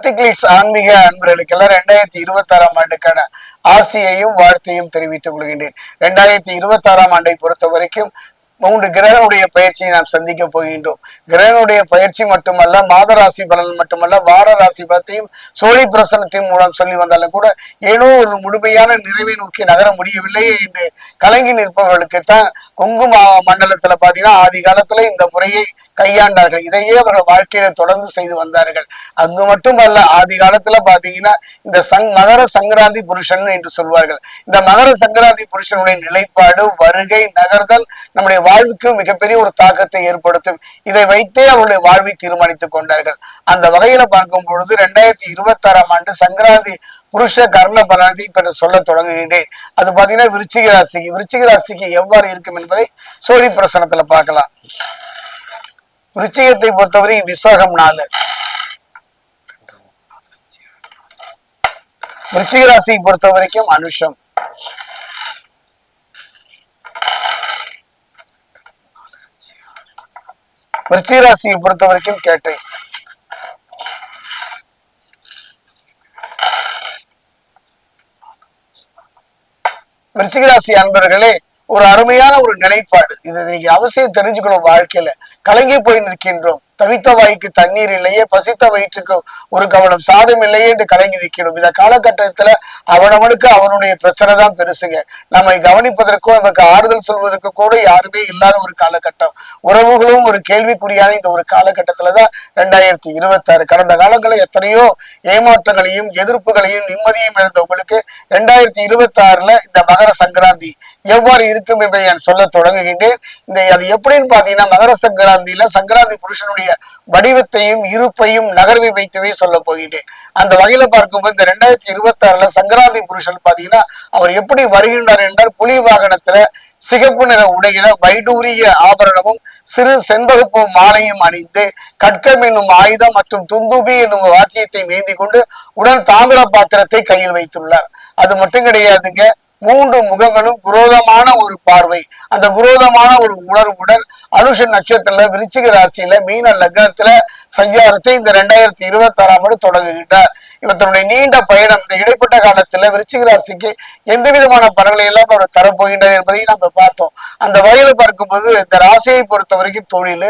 எத்திக்லிட்ஸ் ஆன்மீக அன்பர்களுக்கெல்லாம் 2026 ஆண்டுக்கான ஆசையையும் வாழ்த்தையும் தெரிவித்துக் கொள்கின்றேன். 2026 ஆண்டை பொறுத்த வரைக்கும் 3 கிரகனுடைய பயிற்சியை நாம் சந்திக்க போகின்றோம். கிரகனுடைய பயிற்சி மட்டுமல்ல, மாத ராசி பலன் மட்டுமல்ல, வார ராசி பலத்தையும் சோழி பிரசனத்தின் மூலம் சொல்லி வந்தாலும் கூட ஏனோ ஒரு முழுமையான நிறைவை நோக்கி நகர முடியவில்லையே என்று கலங்கி நிற்பவர்களுக்குத்தான் கொங்கு மண்டலத்துல பாத்தீங்கன்னா ஆதி காலத்துல இந்த முறையை கையாண்டார்கள். இதையே அவர்கள் வாழ்க்கையில தொடர்ந்து செய்து வந்தார்கள். அங்கு மட்டுமல்ல, ஆதி காலத்துல பாத்தீங்கன்னா இந்த மகர சங்கராந்தி புருஷன் என்று சொல்வார்கள். இந்த மகர சங்கராந்தி புருஷனுடைய நிலைப்பாடு, வருகை, நகர்தல் நம்முடைய வாழ்வுக்கு மிகப்பெரிய ஒரு தாக்கத்தை ஏற்படுத்தும். இதை வைத்தே அவருடைய வாழ்வை தீர்மானித்துக் கொண்டார்கள். அந்த வகையில பார்க்கும் பொழுது 2026 ஆண்டு சங்கராந்தி புருஷ கர்ண பலனை இப்ப சொல்ல தொடங்குகின்றேன். அது பாத்தீங்கன்னா விருச்சிக ராசிக்கு எவ்வாறு இருக்கும் என்பதை சோழி பிரசனத்துல பார்க்கலாம். விருச்சிகத்தை பொறுத்தவரை விசாகம் 4, விருச்சிக ராசியை பொறுத்த வரைக்கும் அனுஷம், விருச்சிக ராசியை பொறுத்த வரைக்கும் கேட்டை, விருச்சிக ராசி அன்பர்களே, ஒரு அருமையான ஒரு நிலைப்பாடு. இதை நீங்க அவசியம் தெரிஞ்சுக்கணும். வாழ்க்கையில கலங்கி போய் நிற்கின்றோம். தவித்த வாய்க்கு தண்ணீர் இல்லையே, பசித்த வயிற்றுக்கு ஒரு கவனம் சாதம் இல்லையே என்று கலங்கி நிற்கணும். இந்த காலகட்டத்துல அவனவனுக்கு அவனுடைய பிரச்சனை தான் பெருசுங்க. நம்மை கவனிப்பதற்கோ நமக்கு ஆறுதல் சொல்வதற்கு கூட யாருமே இல்லாத ஒரு காலகட்டம். உறவுகளும் ஒரு கேள்விக்குறியான இந்த ஒரு காலகட்டத்துலதான் 2026. கடந்த காலங்களில் எத்தனையோ ஏமாற்றங்களையும் எதிர்ப்புகளையும் நிம்மதியும் இழந்தவங்களுக்கு 2026 இந்த மகர சங்கராந்தி எவ்வாறு இருக்கும் என்பதை நான் சொல்ல தொடங்குகின்றேன். அது எப்படின்னு பாத்தீங்கன்னா, மகர சங்கராந்தி புருஷனுடைய வடிவத்தையும் இருப்பையும் நகர்வை வைத்தவே சொல்ல போகின்றேன். அந்த வகையில பார்க்கும்போது இந்த 2026 சங்கராந்தி புருஷன் பாத்தீங்கன்னா அவர் எப்படி வருகின்றார் என்றால், புலி வாகனத்துல சிகப்பு நிற உடையில வைடூரிய ஆபரணமும் சிறு செண்பகப்பூ மாலையும் அணிந்து கட்கம் என்னும் ஆயுதம் மற்றும் துந்துபி என்னும் வாக்கியத்தை மேந்தி கொண்டு உடன் தாமிர பாத்திரத்தை கையில் வைத்துள்ளார். அது மட்டும் கிடையாதுங்க, 3 முகங்களும் குரோதமான ஒரு பார்வை. அந்த குரோதமான ஒரு உணர்வுடன் அனுஷ நட்சத்திரத்துல விருச்சிக ராசியில மீன லக்னத்துல சஞ்சாரத்தை இந்த 2026 தொடங்குகின்றார். இவர் தன்னுடைய நீண்ட பயணம் இந்த இடைப்பட்ட காலத்துல விருச்சிக ராசிக்கு எந்த விதமான பலன்களை எல்லாம் அவர் தரப்போகின்றார் என்பதை நம்ம பார்த்தோம். அந்த வகையில பார்க்கும்போது இந்த ராசியை பொறுத்த வரைக்கும் தொழில்,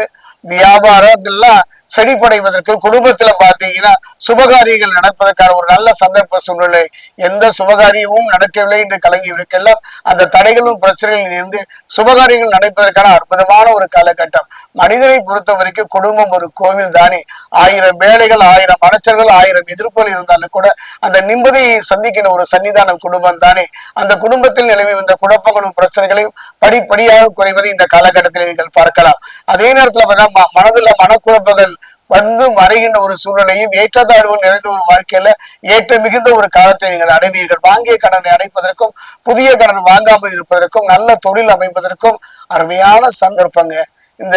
வியாபாரங்கள்லாம் செழிப்படைவதற்கு, குடும்பத்துல பாத்தீங்கன்னா சுபகாரியங்கள் நடப்பதற்கான ஒரு நல்ல சந்தர்ப்ப சூழ்நிலை. எந்த சுபகாரியமும் நடக்கவில்லை என்று கலங்கியவருக்கெல்லாம் அந்த தடைகளும் பிரச்சனைகளில் இருந்து சுபகாரியங்கள் நடப்பதற்கான அற்புதமான ஒரு காலகட்டம். மனிதனை பொறுத்த வரைக்கும் குடும்பம் ஒரு கோவில் தானே. 1000 வேலைகள், 1000 அலைச்சல்கள், 1000 எதிர்ப்புகள் இருந்தாலும் கூட அந்த நிம்மதியை சந்திக்கிற ஒரு சன்னிதானம் குடும்பம் தானே. அந்த குடும்பத்தில் நிலவி வந்த குழப்பங்களும் பிரச்சனைகளையும் படிப்படியாக குறைவதை இந்த காலகட்டத்தில் நீங்கள் பார்க்கலாம். அதே நேரத்துல மனதுல மனக்குழப்பங்கள் வந்து மறைகின்ற ஒரு சூழ்நிலையும் ஏற்றத்தாழ்வுகள் நிறைந்த ஒரு வாழ்க்கையில ஏற்ற மிகுந்த ஒரு காலத்தை நீங்கள் அடைவீர்கள். வாங்கிய கடனை அடைப்பதற்கும் புதிய கடன் வாங்காமல் இருப்பதற்கும் நல்ல தொழில் அமைப்பதற்கும் அருமையான சந்தர்ப்பங்க இந்த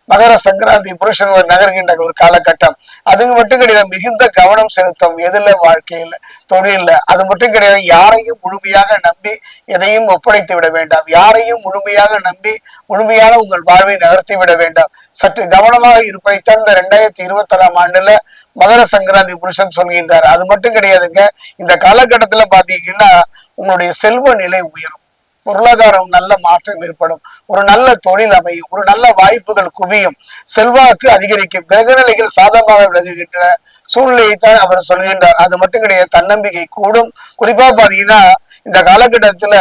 மகர சங்கராந்தி புருஷன் நகர்கின்ற ஒரு காலகட்டம். அது மட்டும் கிடையாது, மிகுந்த கவனம் செலுத்தும் எதுல, வாழ்க்கையில, தொழில. அது மட்டும் கிடையாது, யாரையும் முழுமையாக நம்பி எதையும் ஒப்படைத்து விட வேண்டாம். யாரையும் முழுமையாக நம்பி முழுமையான உங்கள் வாழ்வை நகர்த்தி விட வேண்டாம். சற்று கவனமாக இருப்பதைத்தான் இந்த 2026 ஆண்டுல மகர சங்கராந்தி புருஷன் சொல்கின்றார். அது மட்டும் கிடையாதுங்க, இந்த காலகட்டத்துல பாத்தீங்கன்னா உங்களுடைய செல்வ நிலை உயரும், பொருளாதாரம் நல்ல மாற்றம் ஏற்படும், ஒரு நல்ல தொழில் அமையும், ஒரு நல்ல வாய்ப்புகள் குவியும், செல்வாக்கு அதிகரிக்கும், கிரகநிலைகள் சாதகமாக விலகுகின்ற சூழ்நிலையை தான் அவர் சொல்கின்றார். அது மட்டும் கிடையாது, தன்னம்பிக்கை கூடும். குறிப்பா பாத்தீங்கன்னா இந்த காலகட்டத்துல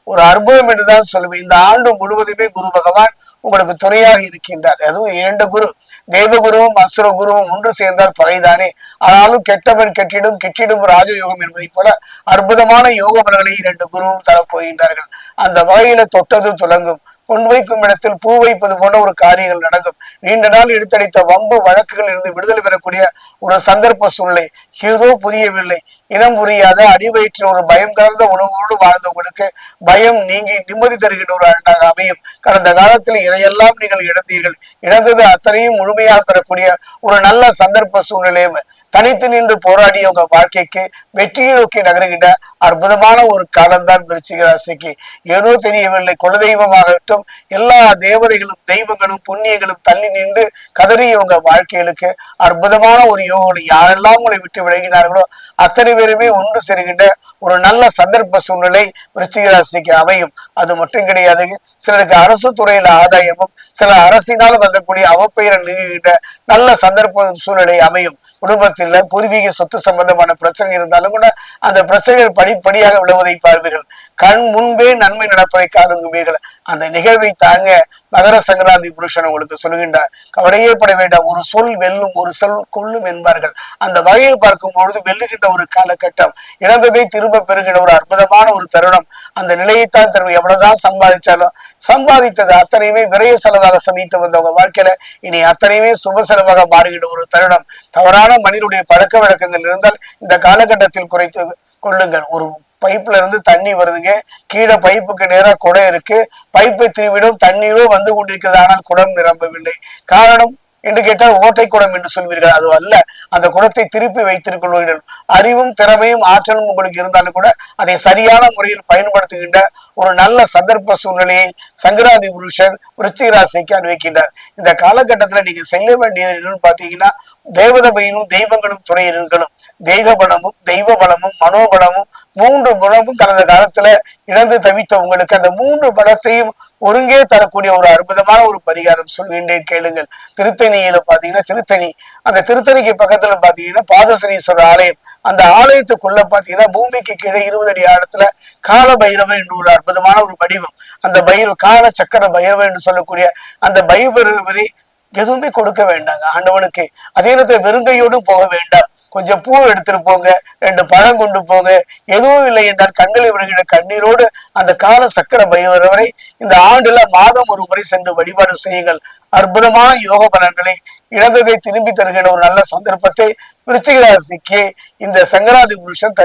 ஒரு அற்புதம் என்றுதான் சொல்லுவேன். இந்த ஆண்டு முழுவதுமே குரு பகவான் உங்களுக்கு துணையாக இருக்கின்றார். அதுவும் 2 குரு, தேவகுருவும் அசுர குருவும் ஒன்று சேர்ந்தால் பகைதானே. ஆனாலும் கெட்டவன் கெட்டிடும் கெட்டிடும் ராஜயோகம் என்பதை போல அற்புதமான யோக பலன்களை 2 குருவும் தரப்போகின்றார்கள். அந்த வகையில தொட்டது துலங்கும், பொன் வைக்கும் இடத்தில் பூ வைப்பது போன்ற ஒரு காரியங்கள் நடக்கும். நீண்ட நாள் எடுத்தடித்த வம்பு வழக்குகள் இருந்து விடுதலை பெறக்கூடிய ஒரு சந்தர்ப்ப சூழ்நிலை. ஏதோ புரியவில்லை, இனம் புரியாத அடிவயிற்றில் ஒரு பயம் கலந்த உணவோடு வாழ்ந்தவங்களுக்கு பயம் நீங்கி நிம்மதி தருகின்ற ஒரு ஆண்டாக அமையும். கடந்த காலத்தில் இதையெல்லாம் நீங்கள் இழந்தீர்கள். இழந்தது அத்தனையும் முழுமையாக பெறக்கூடிய ஒரு நல்ல சந்தர்ப்ப சூழ்நிலையும் தனித்து நின்று போராடிய உங்க வாழ்க்கைக்கு வெற்றியை நோக்கி நகருகின்ற அற்புதமான ஒரு காலம்தான் விருச்சிக ராசிக்கு. ஏதோ தெரியவில்லை, குலதெய்வமாகட்டும் மட்டும் எல்லா தேவதைகளும் தெய்வங்களும் புண்ணியங்களும் தள்ளி நின்று கதறி உங்க வாழ்க்கைகளுக்கு அற்புதமான ஒரு யோகங்களை யாரெல்லாம் உங்களை விட்டு விலகினார்களோ அத்தனை பேருமே ஒன்று சேருகின்ற ஒரு நல்ல சந்தர்ப்ப சூழ்நிலை விருச்சிக ராசிக்கு அமையும். அது மட்டும் கிடையாதுங்க, சிலருக்கு அரசு துறையில ஆதாயமும் சில அரசினால் வந்தக்கூடிய அவப்பெயரை நீங்குகின்ற நல்ல சந்தர்ப்ப சூழ்நிலை அமையும். குடும்பத்தில் பூர்வீக சொத்து சம்பந்தமான பிரச்சனை இருந்தாலும் கூட அந்த பிரச்சனைகள் படிப்படியாக விழுவதை பார்ப்பீர்கள். கண் முன்பே நன்மை நடப்பதை காணுவீர்கள். அந்த நிகழ்வை தாங்க மகர சங்கராந்தி புருஷன் உங்களுக்கு சொல்கின்றார். கவலையே பட வேண்டாம், ஒரு சொல் வெல்லும் ஒரு சொல் கொல்லும் என்பார்கள். அந்த வகையில் பார்க்கும் பொழுது வெல்லுகின்ற ஒரு காலகட்டம், இழந்ததை திரும்ப பெறுகின்ற ஒரு அற்புதமான ஒரு தருணம். அந்த நிலையைத்தான் தருவோம். எவ்வளவுதான் சம்பாதிச்சாலும் சம்பாதித்தது அத்தனையுமே விரைய செலவாக சந்தித்து வந்தவங்க வாழ்க்கையில இனி அத்தனையுமே சுப செலவாக மாறுகின்ற ஒரு தருணம். தவறான மனிதனுடைய பழக்க வழக்கங்கள் இருந்தால் இந்த காலகட்டத்தில் குறைத்து கொள்ளுங்கள். ஒரு பைப்ல இருந்து தண்ணி வருதுங்க, கீழே பைப்புக்கு நேராக குடம் இருக்கு, பைப்பை திருவிடும் தண்ணீரோ வந்து கொண்டிருக்கிறது, ஆனால் குடம் நிரம்பவில்லை. காரணம் என்று கேட்டால் ஓட்டை குடம் என்று சொல்வீர்கள். அது அல்ல, அந்த குடத்தை திருப்பி வைத்திருக்கிறீர்கள். அறிவும் திறமையும் ஆற்றலும் உங்களுக்கு இருந்தாலும் கூட அதை சரியான முறையில் பயன்படுத்துகின்ற ஒரு நல்ல சந்தர்ப்ப சூழ்நிலையை சங்கராதி புருஷன் விருச்சிக ராசிக்கு அனுபவிக்கின்றார். இந்த காலகட்டத்துல நீங்க செல்ல வேண்டியது என்னன்னு பாத்தீங்கன்னா, தேவதபையிலும் தெய்வங்களும் துணையினர்களும் தெய்வ பலமும் தெய்வ பலமும் மனோபலமும் மூன்று குணமும் கடந்த காலத்துல இழந்து தவித்த உங்களுக்கு அந்த மூன்று பலத்தையும் ஒருங்கே தரக்கூடிய ஒரு அற்புதமான ஒரு பரிகாரம் சொல்கின்றேன், கேளுங்கள். திருத்தணியில பாத்தீங்கன்னா திருத்தணி, அந்த திருத்தணிக்கு பக்கத்துல பாத்தீங்கன்னா பாதசனீஸ்வரர் ஆலயம். அந்த ஆலயத்துக்குள்ள பாத்தீங்கன்னா பூமிக்கு கீழே 20 அடி ஆழத்துல கால பைரவர் என்று ஒரு அற்புதமான ஒரு வடிவம். அந்த கால சக்கர பைரவர் என்று சொல்லக்கூடிய அந்த பைரவரை எதுவுமே கொடுக்க வேண்டாங்க ஆண்டவனுக்கு. அதே நேரத்துல வெறுங்கையோடும் போக வேண்டாம். கொஞ்சம் பூ எடுத்துட்டு போங்க, 2 பழம் கொண்டு போங்க. எதுவும் இல்லை என்றால் கண்களில் வருகிற கண்ணீரோடு அந்த கால சக்கர பைரவரை இந்த ஆண்டுல மாதம் ஒரு முறை சென்று வழிபாடு செய்யுங்கள். அற்புதமான யோக பலன்களை, இழந்ததை திரும்பி தருகின்ற ஒரு நல்ல சந்தர்ப்பத்தை விருச்சிக ராசிக்கு இந்த சங்கராதி புருஷன்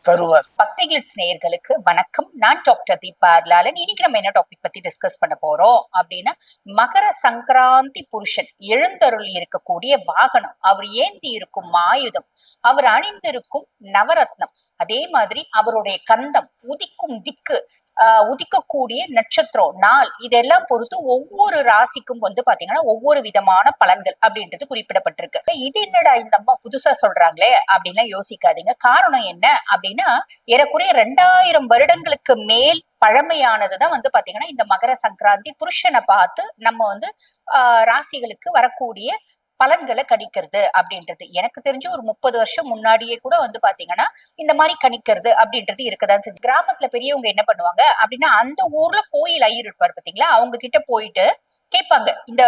தருவார். பக்தி கிளிட்ஸ் நேயர்களுக்கு வணக்கம். நான் டாக்டர் தீபா லாலன். இன்னைக்கு நம்ம என்ன டாபிக் பத்தி டிஸ்கஸ் பண்ண போறோம் அப்படின்னா, மகர சங்கராந்தி புருஷன் எழுந்தருள் இருக்கக்கூடிய வாகனம், அவர் ஏந்தி இருக்கும் ஆயுதம், அவர் அணிந்திருக்கும் நவரத்னம், அதே மாதிரி அவருடைய கந்தம், உதிக்கும் திக்கு, உதிக்கக்கூடிய நட்சத்திரம், நாள், இதெல்லாம் பொறுத்து ஒவ்வொரு ராசிக்கும் பாத்தீங்கன்னா ஒவ்வொரு விதமான பலன்கள் அப்படின்றது குறிப்பிடப்பட்டிருக்கு. இது என்னடா இந்த அம்மா புதுசா சொல்றாங்களே அப்படின்னா யோசிக்காதீங்க. காரணம் என்ன அப்படின்னா, ஏறக்குறைய 2000 வருடங்களுக்கு மேல் பழமையானதுதான் பாத்தீங்கன்னா இந்த மகர சங்கராந்தி புருஷனை பார்த்து நம்ம ராசிகளுக்கு வரக்கூடிய பலன்களை கணிக்கிறது அப்படின்றது. எனக்கு தெரிஞ்சு ஒரு 30 வருஷம் முன்னாடியே கூட பாத்தீங்கன்னா இந்த மாதிரி கணிக்கிறது அப்படின்றது இருக்கதான் செஞ்சு. கிராமத்துல பெரியவங்க என்ன பண்ணுவாங்க அப்படின்னா, அந்த ஊர்ல கோயில் ஐயர் இருப்பாரு பாத்தீங்களா, அவங்க கிட்ட போயிட்டு கேட்பாங்க, இந்த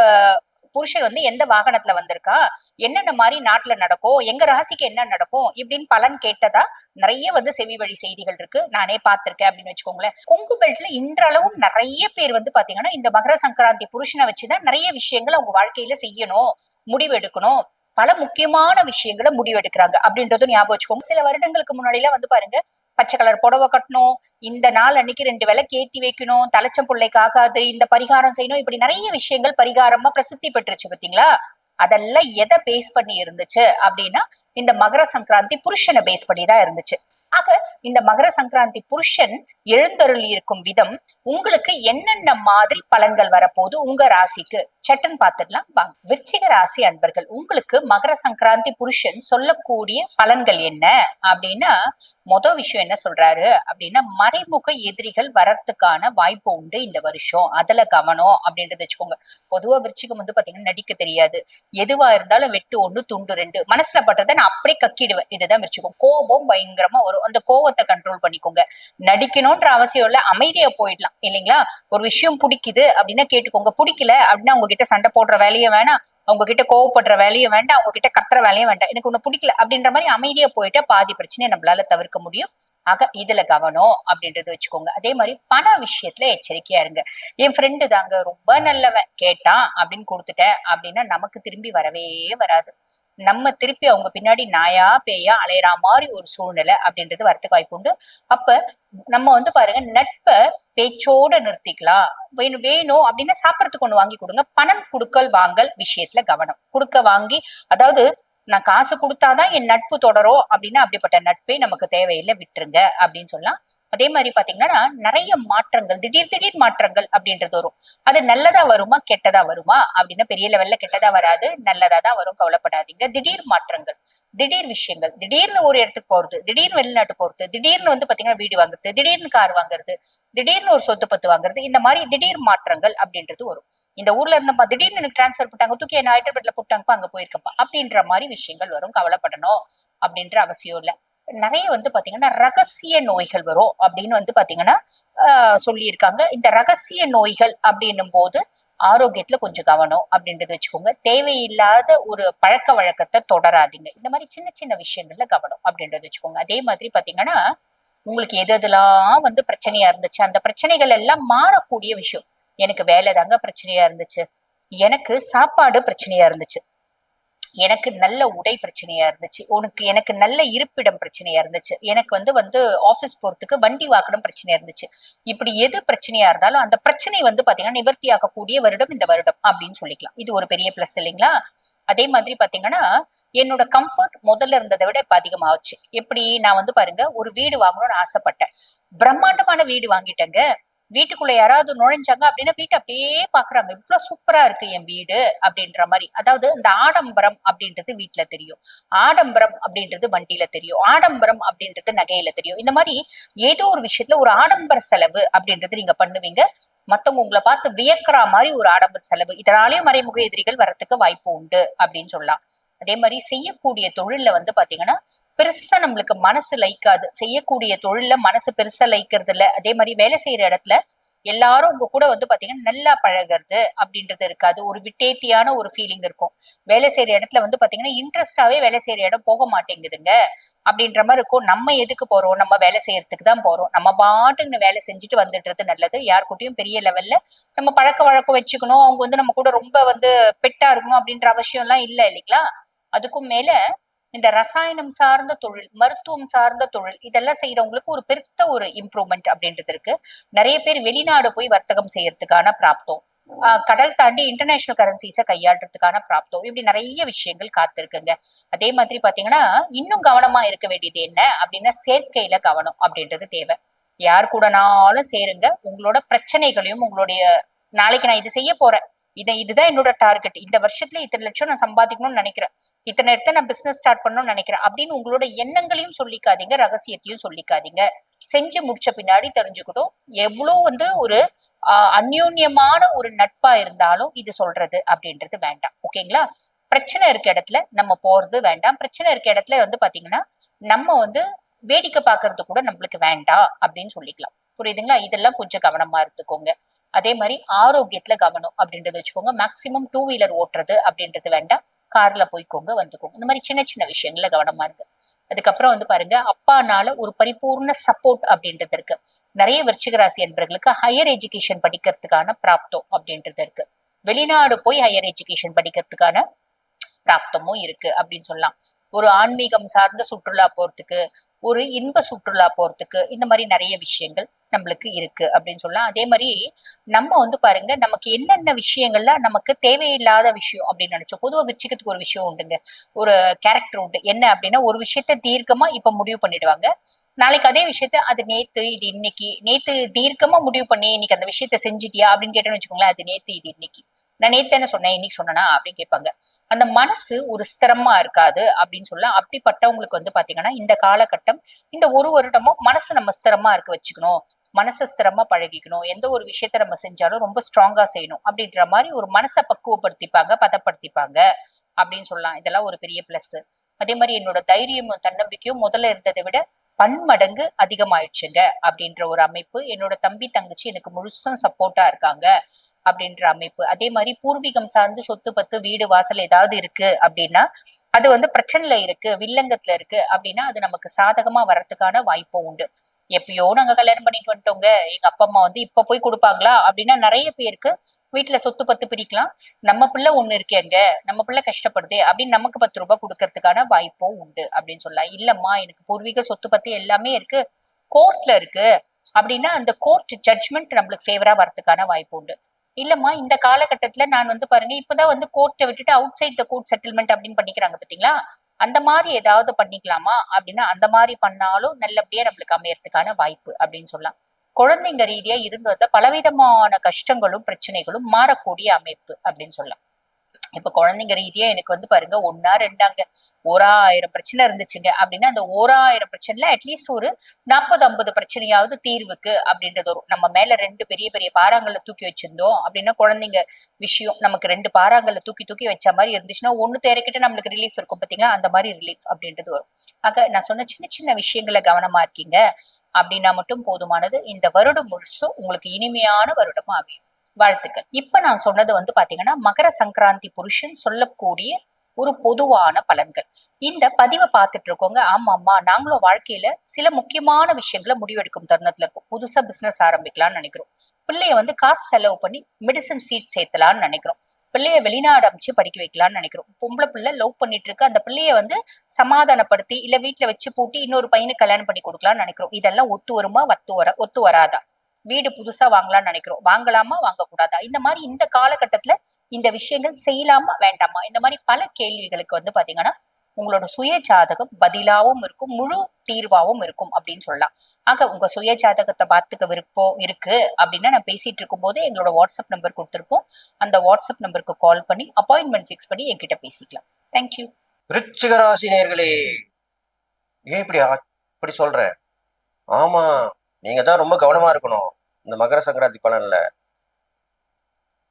புருஷன் எந்த வாகனத்துல வந்திருக்கா, என்னென்ன மாதிரி நாட்டுல நடக்கும், எங்க ராசிக்கு என்ன நடக்கும் இப்படின்னு பலன் கேட்டதா நிறைய செவி வழி செய்திகள் இருக்கு, நானே பார்த்திருக்கேன் அப்படின்னு வச்சுக்கோங்களேன். கொங்கு பெல்ட்ல இன்றளவும் நிறைய பேர் பாத்தீங்கன்னா இந்த மகர சங்கராந்தி புருஷனை வச்சுதான் நிறைய விஷயங்கள் அவங்க வாழ்க்கையில செய்யணும், முடிவெடுக்கணும், பல முக்கியமான விஷயங்களை முடிவெடுக்கிறாங்க அப்படின்றதும் ஞாபகம் வச்சுக்கோங்க. சில வருடங்களுக்கு முன்னாடி எல்லாம் பாருங்க, பச்சை கலர் புடவை கட்டணும், இந்த நாள் அன்னைக்கு 2 விளக்கு ஏத்தி வைக்கணும், தலைச்சம் பிள்ளைக்கு ஆகாது, இந்த பரிகாரம் செய்யணும், இப்படி நிறைய விஷயங்கள் பரிகாரமா பிரசித்தி பெற்றுச்சு பாத்தீங்களா. அதெல்லாம் எதை பேஸ் பண்ணி இருந்துச்சு அப்படின்னா, இந்த மகர சங்கராந்தி புருஷனை பேஸ் பண்ணி தான் இருந்துச்சு. ஆக இந்த மகர சங்கராந்தி புருஷன் எழுந்தருள் இருக்கும் விதம் உங்களுக்கு என்னென்ன மாதிரி பலன்கள் வரப்போது உங்க ராசிக்கு சட்டன் பார்த்துடலாம் வாங்க. விருச்சிக ராசி அன்பர்கள், உங்களுக்கு மகர சங்கராந்தி புருஷன் சொல்லக்கூடிய பலன்கள் என்ன அப்படின்னா, மொதல் விஷயம் என்ன சொல்றாரு அப்படின்னா, மறைமுக எதிரிகள் வரத்துக்கான வாய்ப்பு உண்டு இந்த வருஷம், அதுல கவனம் அப்படின்றது வச்சுக்கோங்க. பொதுவா விருச்சிகம் பாத்தீங்கன்னா நடிக்க தெரியாது, எதுவா இருந்தாலும் வெட்டு 1 துண்டு 2, மனசுல பட்டதை நான் அப்படியே கக்கிடுவேன், இதுதான் விருச்சிகம். கோபம் பயங்கரமா வரும், அந்த கோபத்தை கண்ட்ரோல் பண்ணிக்கோங்க. நடிக்கணும்ன்ற அவசியம் இல்ல, அமைதியா போயிடலாம் இல்லைங்களா. ஒரு விஷயம் பிடிக்குது அப்படின்னா கேட்டுக்கோங்க, பிடிக்கல அப்படின்னா உங்ககிட்ட சண்டை போடுற வேலையும் வேணாம், அவங்க கிட்ட கோவப்படுற வேலையும் வேண்டாம், அவங்க கிட்ட கத்துற வேலையும் வேண்டாம். எனக்கு ஒண்ணு பிடிக்கல அப்படின்ற மாதிரி அமைதியா போயிட்டா பாதி பிரச்சனையை நம்மளால தவிர்க்க முடியும். ஆக இதுல கவனம் அப்படின்றது வச்சுக்கோங்க. அதே மாதிரி பண விஷயத்துல எச்சரிக்கையா இருங்க. என் ஃப்ரெண்டு தாங்க ரொம்ப நல்லவன், கேட்டான் அப்படின்னு கொடுத்துட்டேன் அப்படின்னா நமக்கு திரும்பி வரவே வராது. நம்ம திருப்பி அவங்க பின்னாடி நாயா பேயா அலையற மாதிரி ஒரு சூழ்நிலை அப்படின்றது வரத்துக்கு வாய்ப்பு உண்டு. அப்ப நம்ம பாருங்க, நட்பை பேச்சோட நிறுத்திக்கலாம். வேணும் அப்படின்னா சாப்பிடறதுக்கு ஒண்ணு வாங்கி கொடுங்க. பணம் கொடுக்கல் வாங்கல் விஷயத்துல கவனம். கொடுக்க வாங்கி, அதாவது நான் காசு கொடுத்தாதான் என் நட்பு தொடரும் அப்படின்னா அப்படிப்பட்ட நட்பே நமக்கு தேவையில்லை, விட்டுருங்க அப்படின்னு சொல்லலாம். அதே மாதிரி பாத்தீங்கன்னா நிறைய மாற்றங்கள், திடீர் மாற்றங்கள் அப்படின்றது வரும். அது நல்லதா வருமா கெட்டதா வருமா அப்படின்னா பெரிய லெவல்ல கெட்டதா வராது, நல்லதா தான் வரும், கவலைப்படாதீங்க. திடீர் மாற்றங்கள், திடீர் விஷயங்கள், திடீர்னு ஒரு இடத்துக்கு போறது, திடீர்னு வெளிநாட்டு போறது, திடீர்னு வந்து பாத்தீங்கன்னா வீடு வாங்குறது, திடீர்னு கார் வாங்குறது, திடீர்னு ஒரு சொத்து பத்து வாங்குறது, இந்த மாதிரி திடீர் மாற்றங்கள் அப்படின்றது வரும். இந்த ஊர்ல இருந்தப்பா திடீர்னு எனக்கு டிரான்ஸ்பர் போட்டாங்க, தூக்கி என்ன ஹைதராபாத்ல போட்டாங்கப்பா, அங்க போயிருக்கப்பா அப்படின்ற மாதிரி விஷயங்கள் வரும். கவலைப்படணும் அப்படின்ற அவசியம் இல்ல. நிறைய வந்து பாத்தீங்கன்னா ரகசிய நோய்கள் வரும் அப்படின்னு வந்து பாத்தீங்கன்னா சொல்லியிருக்காங்க. இந்த ரகசிய நோய்கள் அப்படின்னும் போது ஆரோக்கியத்துல கொஞ்சம் கவனம் அப்படின்றது வச்சுக்கோங்க. தேவையில்லாத ஒரு பழக்க வழக்கத்தை தொடராதீங்க. இந்த மாதிரி சின்ன சின்ன விஷயங்கள்ல கவனம் அப்படின்றது வச்சுக்கோங்க. அதே மாதிரி பாத்தீங்கன்னா உங்களுக்கு எது எதெல்லாம் வந்து பிரச்சனையா இருந்துச்சு, அந்த பிரச்சனைகள் எல்லாம் மாறக்கூடிய விஷயம். எனக்கு வேலை தாங்க பிரச்சனையா இருந்துச்சு, எனக்கு சாப்பாடு பிரச்சனையா இருந்துச்சு, எனக்கு நல்ல உடை பிரச்சனையா இருந்துச்சு, எனக்கு நல்ல இருப்பிடம் பிரச்சனையா இருந்துச்சு, எனக்கு வந்து வந்து ஆபீஸ் போறதுக்கு வண்டி வாகனம் பிரச்சனையா இருந்துச்சு. இப்படி எது பிரச்சனையா இருந்தாலும் அந்த பிரச்சனை வந்து பாத்தீங்கன்னா நிவர்த்தி ஆகக்கூடிய வருடம் இந்த வருடம் அப்படின்னு சொல்லிக்கலாம். இது ஒரு பெரிய பிளஸ் இல்லைங்களா? அதே மாதிரி பாத்தீங்கன்னா என்னோட கம்ஃபர்ட் முதல்ல இருந்ததை விட இப்ப அதிகமாச்சு. எப்படி, நான் வந்து பாருங்க ஒரு வீடு வாங்கணும்னு ஆசைப்பட்டேன், பிரம்மாண்டமான வீடு வாங்கிட்டேங்க. வீட்டுக்குள்ள யாராவது நுழைஞ்சாங்க அப்படின்னா வீட்டை அப்படியே பாக்குறாங்க, இவ்வளவு சூப்பரா இருக்கு என் வீடு அப்படின்ற மாதிரி. அதாவது இந்த ஆடம்பரம் அப்படின்றது வீட்டுல தெரியும், ஆடம்பரம் அப்படின்றது வண்டியில தெரியும், ஆடம்பரம் அப்படின்றது நகையில தெரியும். இந்த மாதிரி ஏதோ ஒரு விஷயத்துல ஒரு ஆடம்பர செலவு அப்படின்றது நீங்க பண்ணுவீங்க. மத்தவங்க உங்களை பார்த்து வியக்கிற மாதிரி ஒரு ஆடம்பர செலவு, இதனாலேயும் மறைமுக எதிரிகள் வர்றதுக்கு வாய்ப்பு உண்டு அப்படின்னு சொல்லலாம். அதே மாதிரி செய்யக்கூடிய தொழில்ல வந்து பாத்தீங்கன்னா பெருசா நம்மளுக்கு மனசு லைக்காது, செய்யக்கூடிய தொழில்ல மனசு பெருசா லைக்கிறது இல்ல. அதே மாதிரி வேலை செய்யற இடத்துல எல்லாரும் உங்க கூட வந்து பாத்தீங்கன்னா நல்லா பழகிறது அப்படின்றது இருக்காது, ஒரு விட்டேத்தியான ஒரு ஃபீலிங் இருக்கும். வேலை செய்யற இடத்துல வந்து பாத்தீங்கன்னா இன்ட்ரெஸ்டாவே வேலை செய்யற இடம் போக மாட்டேங்குதுங்க அப்படின்ற மாதிரி இருக்கும். நம்ம எதுக்கு போறோம், நம்ம வேலை செய்யறதுக்கு தான் போறோம், நம்ம பாட்டுக்கு வேலை செஞ்சுட்டு வந்துடுறது நல்லது. யாருக்கிட்டையும் பெரிய லெவல்ல நம்ம பழக்க வழக்கம் வச்சுக்கணும், அவங்க வந்து நம்ம கூட ரொம்ப வந்து பெட்டா இருக்கணும் அப்படின்ற அவசியம் எல்லாம் இல்ல இல்லைங்களா? அதுக்கும் மேல இந்த ரசாயனம் சார்ந்த தொழில், மருத்துவம் சார்ந்த தொழில், இதெல்லாம் செய்யறவங்களுக்கு ஒரு பெருத்த ஒரு இம்ப்ரூவ்மெண்ட் அப்படின்றது இருக்கு. நிறைய பேர் வெளிநாடு போய் வர்த்தகம் செய்யறதுக்கான பிராப்தம், கடல் தாண்டி இன்டர்நேஷனல் கரன்சிஸை கையாளுறதுக்கான பிராப்தம், இப்படி நிறைய விஷயங்கள் காத்திருக்குங்க. அதே மாதிரி பாத்தீங்கன்னா இன்னும் கவனமா இருக்க வேண்டியது என்ன அப்படின்னா சேர்க்கையில கவனம் அப்படின்றது தேவை. யார் கூடனாலும் சேருங்க, உங்களோட பிரச்சனைகளையும் உங்களுடைய நாளைக்கு நான் இது செய்ய போறேன், இதுதான் என்னோட டார்கெட், இந்த வருஷத்துல இத்தனை லட்சம் நான் சம்பாதிக்கணும்னு நினைக்கிறேன், இத்தனை இடத்த நான் பிசினஸ் ஸ்டார்ட் பண்ணணும்னு நினைக்கிறேன் அப்படின்னு உங்களோட எண்ணங்களையும் சொல்லிக்காதீங்க, ரகசியத்தையும் சொல்லிக்காதீங்க. செஞ்சு முடிச்ச பின்னாடி தெரிஞ்சுக்கிட்டோம். எவ்வளவு வந்து ஒரு அந்யோன்யமான ஒரு நட்பா இருந்தாலும் இது சொல்றது அப்படின்றது வேண்டாம். ஓகேங்களா? பிரச்சனை இருக்க இடத்துல நம்ம போறது வேண்டாம். பிரச்சனை இருக்க இடத்துல வந்து பாத்தீங்கன்னா நம்ம வந்து வேடிக்கை பாக்குறது கூட நம்மளுக்கு வேண்டாம் அப்படின்னு சொல்லிக்கலாம். புரியுதுங்களா? இதெல்லாம் கொஞ்சம் கவனமா இருந்துக்கோங்க. அதே மாதிரி ஆரோக்கியத்துல கவனம் அப்படின்றது வச்சுக்கோங்க. மேக்சிமம் டூ வீலர் ஓட்டுறது அப்படின்றது வேண்டாம், கார்ல போய்க்கோங்க வந்துக்கோங்க. இந்த மாதிரி சின்ன சின்ன விஷயங்கள்ல கவனமா இருக்கு. அதுக்கப்புறம் வந்து பாருங்க அப்பானால ஒரு பரிபூர்ண சப்போர்ட் அப்படின்றது இருக்கு. நிறைய விருச்சிக ராசி என்பவர்களுக்கு ஹையர் எஜுகேஷன் படிக்கிறதுக்கான பிராப்தம் அப்படின்றது இருக்கு. வெளிநாடு போய் ஹையர் எஜுகேஷன் படிக்கிறதுக்கான பிராப்தமும் இருக்கு அப்படின்னு சொல்லலாம். ஒரு ஆன்மீகம் சார்ந்த சுற்றுலா போறதுக்கு, ஒரு இன்ப சுற்றுலா போறதுக்கு, இந்த மாதிரி நிறைய விஷயங்கள் நம்மளுக்கு இருக்கு அப்படின்னு சொல்லலாம். அதே மாதிரி நம்ம வந்து பாருங்க நமக்கு என்னென்ன விஷயங்கள்லாம் நமக்கு தேவையில்லாத விஷயம் அப்படின்னு நினைச்சோம். பொதுவா விருச்சிகத்துக்கு ஒரு விஷயம் உண்டுங்க, ஒரு கேரக்டர் உண்டு. என்ன அப்படின்னா ஒரு விஷயத்த தீர்க்கமா இப்ப முடிவு பண்ணிடுவாங்க, நாளைக்கு அதே விஷயத்த அது நேத்து இது இன்னைக்கு, நேத்து தீர்க்கமா முடிவு பண்ணி இன்னைக்கு அந்த விஷயத்த செஞ்சுட்டியா அப்படின்னு கேட்டேன்னு வச்சுக்கோங்களேன், அது நேத்து இது இன்னைக்கு, நான் நேத்து என்ன சொன்னேன் இன்னைக்கு சொன்னா அப்படின்னு கேட்பாங்க. அந்த மனசு ஒரு ஸ்திரமா இருக்காது அப்படின்னு சொல்லலாம். அப்படிப்பட்டவங்களுக்கு வந்து பாத்தீங்கன்னா இந்த காலகட்டம், இந்த ஒரு வருடமும் மனசு நம்ம ஸ்திரமா இருக்க வச்சுக்கணும், மனசை ஸ்திரமா பழகிக்கணும், எந்த ஒரு விஷயத்த நம்ம செஞ்சாலும் ரொம்ப ஸ்ட்ராங்கா செய்யணும் அப்படின்ற மாதிரி ஒரு மனசை பக்குவப்படுத்திப்பாங்க, பதப்படுத்திப்பாங்க அப்படின்னு சொல்லலாம். இதெல்லாம் ஒரு பெரிய பிளஸ். அதே மாதிரி என்னோட தைரியமும் தன்னம்பிக்கையும் முதல்ல இருந்ததை விட பன்மடங்கு அதிகமாயிடுச்சுங்க அப்படின்ற ஒரு அமைப்பு. என்னோட தம்பி தங்கச்சி எனக்கு முழுசும் சப்போர்ட்டா இருக்காங்க அப்படின்ற அமைப்பு. அதே மாதிரி பூர்வீகம் சார்ந்து சொத்து பத்து வீடு வாசல் ஏதாவது இருக்கு அப்படின்னா அது வந்து பிரச்சனைல இருக்கு, வில்லங்கத்துல இருக்கு அப்படின்னா அது நமக்கு சாதகமா வர்றதுக்கான வாய்ப்பும் உண்டு. எப்பயோ நாங்க கல்யாணம் பண்ணிட்டு வந்துட்டோங்க, எங்க அப்பா அம்மா வந்து இப்ப போய் கொடுப்பாங்களா அப்படின்னா நிறைய பேருக்கு வீட்டுல சொத்து பத்து பிரிக்கலாம். நம்ம பிள்ளை ஒண்ணு இருக்கேங்க, நம்ம பிள்ளை கஷ்டப்படுது அப்படின்னு நமக்கு 10 ரூபாய் கொடுக்கறதுக்கான வாய்ப்பும் உண்டு அப்படின்னு சொல்லலாம். இல்லம்மா எனக்கு பூர்வீக சொத்து பத்து எல்லாமே இருக்கு, கோர்ட்ல இருக்கு அப்படின்னா அந்த கோர்ட் ஜட்ஜ்மெண்ட் நம்மளுக்கு ஃபேவரா வரதுக்கான வாய்ப்பு உண்டு. இல்லம்மா இந்த காலகட்டத்துல நான் வந்து பாருங்க இப்பதான் வந்து கோர்ட்டை விட்டுட்டு outside the court settlement அப்படின்னு பண்ணிக்கிறாங்க பாத்தீங்களா, அந்த மாதிரி ஏதாவது பண்ணிக்கலாமா அப்படின்னா அந்த மாதிரி பண்ணாலும் நல்லபடியா நம்மளுக்கு அமையறதுக்கான வாய்ப்பு அப்படின்னு சொல்லலாம். குழந்தைங்க ரீதியா இருந்து வந்த பலவிதமான கஷ்டங்களும் பிரச்சனைகளும் மாறக்கூடிய அமைப்பு அப்படின்னு சொல்லலாம். இப்ப குழந்தைங்க ரீதியா எனக்கு வந்து பாருங்க ஒன்னா ரெண்டாங்க ஓராயிரம் பிரச்சனை இருந்துச்சுங்க அப்படின்னா அந்த ஓராயிரம் பிரச்சனைல அட்லீஸ்ட் ஒரு 40-50 பிரச்சனையாவது தீர்வுக்கு அப்படின்றது வரும். நம்ம மேல ரெண்டு பெரிய பெரிய பாறாங்கல்ல தூக்கி வச்சிருந்தோம் அப்படின்னா குழந்தைங்க விஷயம் நமக்கு ரெண்டு பாறாங்கல்ல தூக்கி தூக்கி வச்ச மாதிரி இருந்துச்சுன்னா ஒண்ணு தேரைக்கிட்ட நம்மளுக்கு ரிலீஃப் இருக்கும் பாத்தீங்களா, அந்த மாதிரி ரிலீஃப் அப்படின்றது வரும். ஆக நான் சொன்ன சின்ன சின்ன விஷயங்களை கவனமா இருக்கீங்க அப்படின்னா மட்டும் போதுமானது. இந்த வருடம் முழுசும் உங்களுக்கு இனிமையான வருடமா அமையும். வாழ்த்துக்கள். இப்ப நான் சொன்னது வந்து பாத்தீங்கன்னா மகர சங்கராந்தி புருஷன் சொல்லக்கூடிய ஒரு பொதுவான பலன்கள். இந்த பதிவை பார்த்துட்டு இருக்கோங்க, ஆமாமா நாங்களும் வாழ்க்கையில சில முக்கியமான விஷயங்களை முடிவெடுக்கும் தருணத்துல இருக்கும். புதுசா பிசினஸ் ஆரம்பிக்கலாம்னு நினைக்கிறோம். பிள்ளைய வந்து காசு செலவு பண்ணி மெடிசன் சீட் சேர்த்தலாம்னு நினைக்கிறோம். பிள்ளைய வெளிநாடு அமைச்சு படிக்க வைக்கலாம்னு நினைக்கிறோம். பொம்பளை பிள்ளை லவ் பண்ணிட்டு இருக்கு, அந்த பிள்ளைய வந்து சமாதானப்படுத்தி இல்ல வீட்டுல வச்சு பூட்டி இன்னொரு பையனுக்கு கல்யாணம் பண்ணி கொடுக்கலாம்னு நினைக்கிறோம். இதெல்லாம் ஒத்து வருமா ஒத்து வராதா? வீடு புதுசா வாங்கலாம்னு நினைக்கிறோம், வாங்கலாமா வாங்க கூடாதா? இந்த மாதிரி இந்த காலகட்டத்துல இந்த விஷயங்கள் செய்யலாமா வேண்டாமா, இந்த மாதிரி பல கேள்விகளுக்கு வந்து பாத்தீங்கன்னா உங்களோட சுய ஜாதகம் பதிலாவும் இருக்கும், முழு தீர்வாவும் இருக்கும் அப்படின்னு சொல்லலாம். ஆக உங்க சுய ஜாதகத்தை பார்த்துக்க விருப்பம் இருக்கு அப்படின்னா நான் பேசிட்டு இருக்கும் போது எங்களோட வாட்ஸ்அப் நம்பர் கொடுத்துருப்போம். அந்த வாட்ஸ்அப் நம்பருக்கு கால் பண்ணி அப்பாயின்மெண்ட் ஃபிக்ஸ் பண்ணி என்கிட்ட பேசிக்கலாம். தேங்க்யூ. விருச்சிக ராசி நேயர்களே, ஏன் இப்படி சொல்ற? ஆமா, நீங்க தான் ரொம்ப கவனமா இருக்கணும். இந்த மகர சங்கராந்தி பலன்ல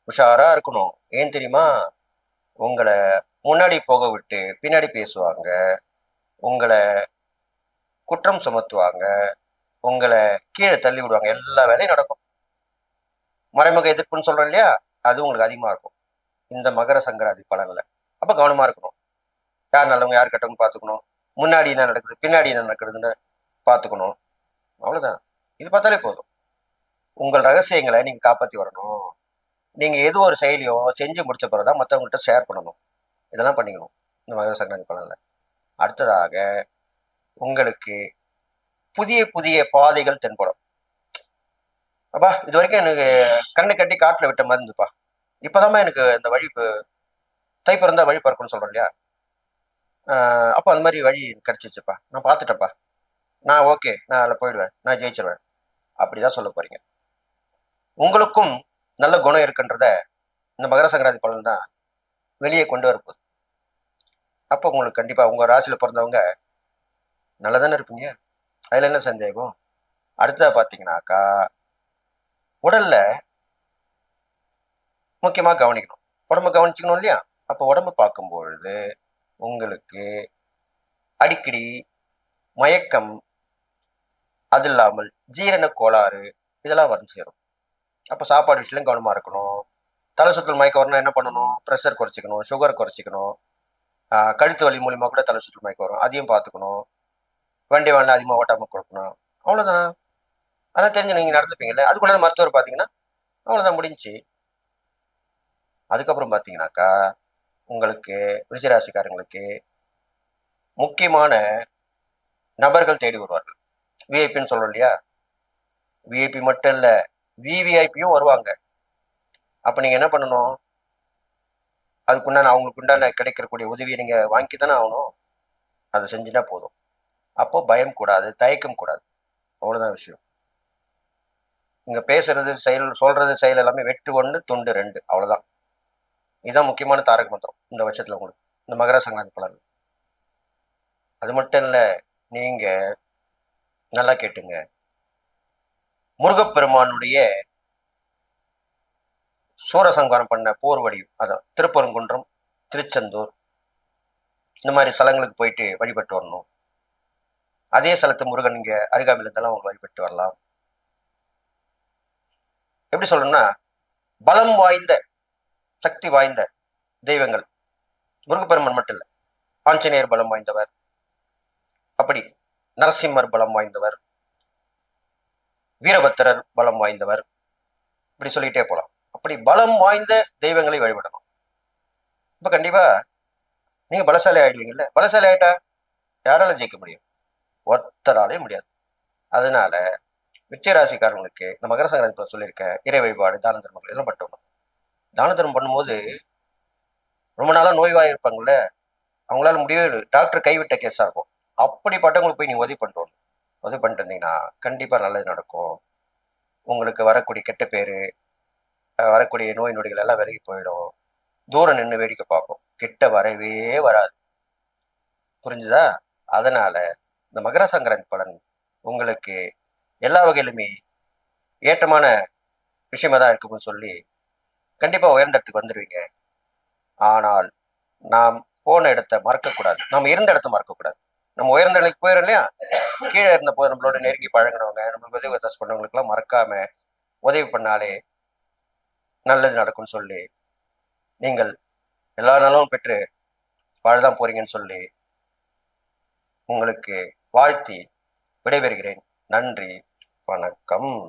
உஷாரா இருக்கணும். ஏன் தெரியுமா? உங்களை முன்னாடி போக விட்டு பின்னாடி பேசுவாங்க, உங்களை குற்றம் சுமத்துவாங்க, உங்களை கீழே தள்ளி விடுவாங்க. எல்லா வேலையும் நடக்கும். மறைமுக எதிர்ப்புன்னு சொல்றோம் இல்லையா, அது உங்களுக்கு அதிகமா இருக்கும் இந்த மகர சங்கராந்தி பலன்ல. அப்ப கவனமா இருக்கணும். யார் நல்லவங்க யார் கெட்டவங்க பார்த்துக்கணும். முன்னாடி என்ன நடக்குது பின்னாடி என்ன நடக்குதுன்னு பார்த்துக்கணும். அவ்வளவுதான். இது பார்த்தாலே போதும். உங்கள் ரகசியங்களை நீங்க காப்பாற்றி வரணும். நீங்க எது ஒரு செயலியும் செஞ்சு முடிச்ச பிறகுதான் மற்றவங்கள்ட்ட ஷேர் பண்ணணும். இதெல்லாம் பண்ணிக்கணும் இந்த மகர சங்கராந்தி பலன்ல. அடுத்ததாக உங்களுக்கு புதிய புதிய பாதைகள் தென்படும். அப்பா இது வரைக்கும் எனக்கு கண்ணை கட்டி காட்டுல விட்ட மாதிரி இருந்துப்பா, இப்பதாம்மா எனக்கு இந்த வழி தை பிறந்தா வழி பறக்கணும்னு சொல்றோம் இல்லையா, அப்போ அந்த மாதிரி வழி கிடைச்சிச்சுப்பா, நான் பார்த்துட்டேன்ப்பா, நான் ஓகே, நான் அதில் போயிடுவேன், நான் ஜெயிச்சிருவேன், அப்படிதான் சொல்ல போறீங்க. உங்களுக்கும் நல்ல குணம் இருக்குன்றத இந்த மகர சங்கராந்தி பலன் தான் வெளியே கொண்டு வரப்போகுது. அப்போ உங்களுக்கு கண்டிப்பா உங்க ராசியில பிறந்தவங்க நல்லதானே இருப்பீங்க, அதுல என்ன சந்தேகம். அடுத்ததா பாத்தீங்கன்னாக்கா உடல்ல முக்கியமா கவனிக்கணும். உடம்பு கவனிச்சுக்கணும் இல்லையா, அப்போ உடம்பு பார்க்கும் பொழுது உங்களுக்கு அடிக்கடி மயக்கம், அது இல்லாமல் ஜீரண கோளாறு இதெல்லாம் வந்து சேரும். அப்போ சாப்பாடு விஷயத்துலையும் கவனமா இருக்கணும். தலை சுற்றல் மயக்கம் வரணும், என்ன பண்ணணும், ப்ரெஷர் குறைச்சிக்கணும், சுகர் குறைச்சிக்கணும். கழுத்து வலி மூலியமா கூட தலை சுற்றல் மயக்கம் வரும், அதையும் பார்த்துக்கணும். வண்டி வாங்க அதிகமாக ஓட்டாமல் கொடுக்கணும். அவ்வளோதான். அதான் தெரிஞ்சு நீங்கள் நடந்துப்பீங்கல்ல. அதுக்குள்ள மருத்துவர் பார்த்தீங்கன்னா அவ்வளோதான், முடிஞ்சு. அதுக்கப்புறம் பார்த்தீங்கன்னாக்கா உங்களுக்கு ரிஷிராசிக்காரங்களுக்கு முக்கியமான நபர்கள் தேடி வருவார்கள். விஐபின்னு சொல்றோம் இல்லையா, விஐபி மட்டும் இல்லை விவிஐபியும் வருவாங்க. அப்போ நீங்கள் என்ன பண்ணணும், அதுக்குண்டான அவங்களுக்கு உண்டான கிடைக்கக்கூடிய உதவியை நீங்கள் வாங்கி தானே ஆகணும். அதை செஞ்சுட்டா போதும். அப்போ பயம் கூடாது, தயக்கம் கூடாது. அவ்வளோதான் விஷயம். இங்கே பேசுறது செயல், சொல்றது செயல் எல்லாமே வெட்டு 1 துண்டு 2, அவ்வளோதான். இதுதான் முக்கியமான தாரக மந்திரம் இந்த வருஷத்தில் உங்களுக்கு இந்த மகர சங்கராந்தி பலன். அது மட்டும் இல்லை, நீங்கள் நல்லா கேட்டுங்க, முருகப்பெருமானுடைய சூரசங்காரம் பண்ண போர் வடியும், அதான் திருப்பரங்குன்றம், திருச்செந்தூர், இந்த மாதிரி ஸ்தலங்களுக்கு போயிட்டு வழிபட்டு வரணும். அதே ஸ்தலத்து முருகன் இங்கே அருகாமையில் இருந்தாலும் அவங்க வழிபட்டு வரலாம். எப்படி சொல்லணும்னா, பலம் வாய்ந்த சக்தி வாய்ந்த தெய்வங்கள் முருகப்பெருமான் மட்டும் இல்லை, ஆஞ்சநேயர் பலம் வாய்ந்தவர், அப்படி நரசிம்மர் பலம் வாய்ந்தவர், வீரபத்திரர் பலம் வாய்ந்தவர், இப்படி சொல்லிட்டே போகலாம். அப்படி பலம் வாய்ந்த தெய்வங்களை வழிபடணும். இப்போ கண்டிப்பா நீங்க பலசாலி ஆயிடுவீங்கல்ல. பலசாலி ஆயிட்டா யாரால ஜெயிக்க முடியும்? ஒருத்தராலே முடியாது. அதனால விச்சயராசிக்காரங்களுக்கு இந்த மகர சங்கராந்தி சொல்லியிருக்க இறை வழிபாடு, தான தர்மங்கள் இதெல்லாம் பண்ணணும். தான தர்மம் பண்ணும்போது ரொம்ப நாளா நோய்வாய் இருப்பாங்கல்ல, அவங்களால முடியவே இல்லை, டாக்டர் கைவிட்ட கேஸா இருக்கும். அப்படிப்பட்டவங்களுக்கு போய் நீங்க உதவி பண்ணுறோம், உதவி பண்ணிட்டு இருந்தீங்கன்னா கண்டிப்பா நல்லது நடக்கும். உங்களுக்கு வரக்கூடிய கெட்ட பேரு, வரக்கூடிய நோய் நொடிகள் எல்லாம் விலகி போயிடும். தூரம் நின்று வேடிக்கை பார்ப்போம், கிட்ட வரவே வராது. புரிஞ்சுதா? அதனால இந்த மகர சங்கராந்தி பலன் உங்களுக்கு எல்லா வகையிலுமே ஏற்றமான விஷயமா தான் இருக்கும்னு சொல்லி கண்டிப்பா உயர்ந்த இடத்துக்கு வந்துடுவீங்க. ஆனால் நாம் போன இடத்த மறக்கக்கூடாது, நம்ம இருந்த இடத்த மறக்கக்கூடாது. நம்ம உயர்ந்த நிலைக்கு போயிடும் இல்லையா, கீழே இருந்த போது நம்மளோட நெருங்கி பழகினவங்க, நம்மளுக்கு உதவி ஒத்தாசை பண்ணவங்களுக்குலாம் மறக்காம உதவி பண்ணாலே நல்லது நடக்கும்னு சொல்லி, நீங்கள் எல்லா நலமும் பெற்று வாழதான் போறீங்கன்னு சொல்லி உங்களுக்கு வாழ்த்தி விடைபெறுகிறேன். நன்றி, வணக்கம்.